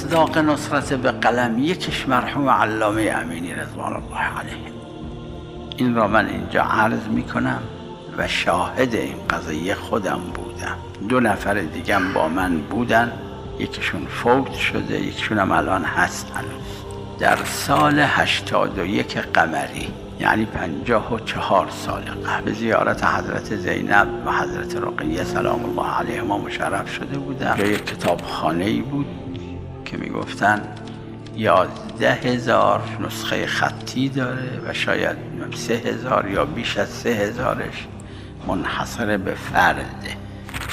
مصداق نصرت به قلم یکیش مرحوم علامه امینی رضوان الله علیه. این را من اینجا عرض میکنم و شاهد این قضیه خودم بودم. 2 نفر دیگم با من بودن، یکیشون فوت شده، یکیشون هم الان هست هنوز. در سال 81 قمری، یعنی 54 سال قبل، به زیارت حضرت زینب و حضرت رقیه سلام الله علیهما مشرف شده بودم. یک کتابخانه‌ای بود که میگفتن 11,000 نسخه خطی داره و شاید 3,000 یا بیش از 3,000ش منحصر به فرده.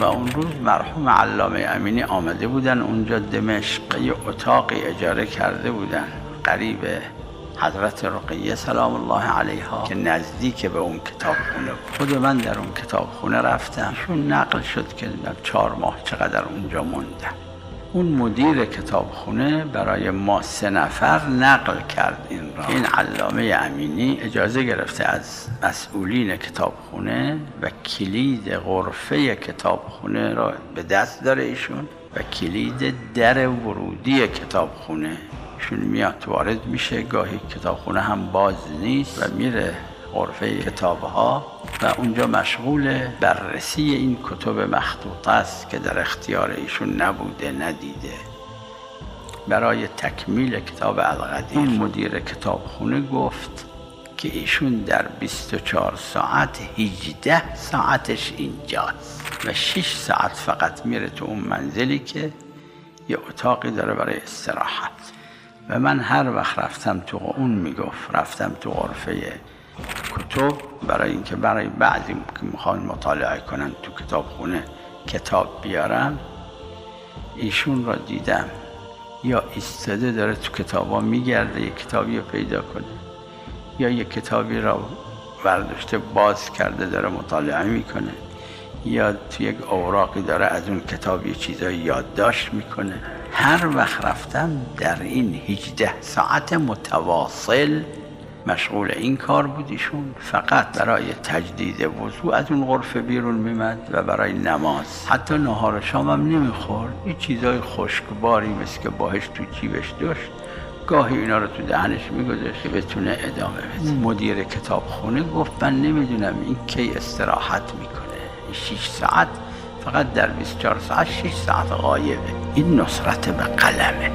و اون روز مرحوم علامه امینی آمده بودن اونجا دمشق، یه اتاقی اجاره کرده بودن قریب حضرت رقیه سلام الله علیها که نزدیک به اون کتابخونه بود. خود من در اون کتابخونه رفتم، ایشون نقل شد که 4 ماه چقدر اونجا موندم. اون مدیر کتابخونه برای ما 3 نفر نقل کرد این را. این علامه امینی اجازه گرفته از مسئولین کتابخونه و کلید غرفه کتابخونه را به دست داره ایشون و کلید در ورودی کتابخونه. ایشون میاد وارد میشه، گاهی کتابخونه هم باز نیست و میره غرفه کتابها و اونجا مشغول بررسی این کتب مخطوطه است که در اختیار ایشون نبوده ندیده برای تکمیل کتاب القدیر. اون مدیر کتابخونه گفت که ایشون در 24 ساعت 18 ساعتش اینجاست و 6 ساعت فقط میره تو اون منزلی که یه اتاقی داره برای استراحت. و من هر وقت رفتم تو اون میگفت رفتم تو غرفه کتب برای اینکه برای بعضی که میخوان مطالعه کنن تو کتابخونه کتاب بیارم، ایشون را دیدم یا ایستاده داره تو کتابا میگرده یک کتابی رو پیدا کنه یا یک کتابی را برداشته باز کرده داره مطالعه میکنه یا تو یک اوراقی داره از اون کتاب یه چیزایی یادداشت میکنه. هر وقت رفتم در این 18 ساعت متواصل مشغول این کار بودیشون. فقط برای تجدید وضوء از اون غرفه بیرون میمد و برای نماز. حتی نهار و شام هم نمیخورد. این چیزای خشکباری مثل که باهش تو جیبش داشت گاهی اینا رو تو دهنش میگذاشت که بتونه ادامه بده. مدیر کتابخونه گفت من نمیدونم این کی استراحت میکنه. 6 ساعت فقط در 24 ساعت 6 ساعت غایبه. این نصرت به قلمه.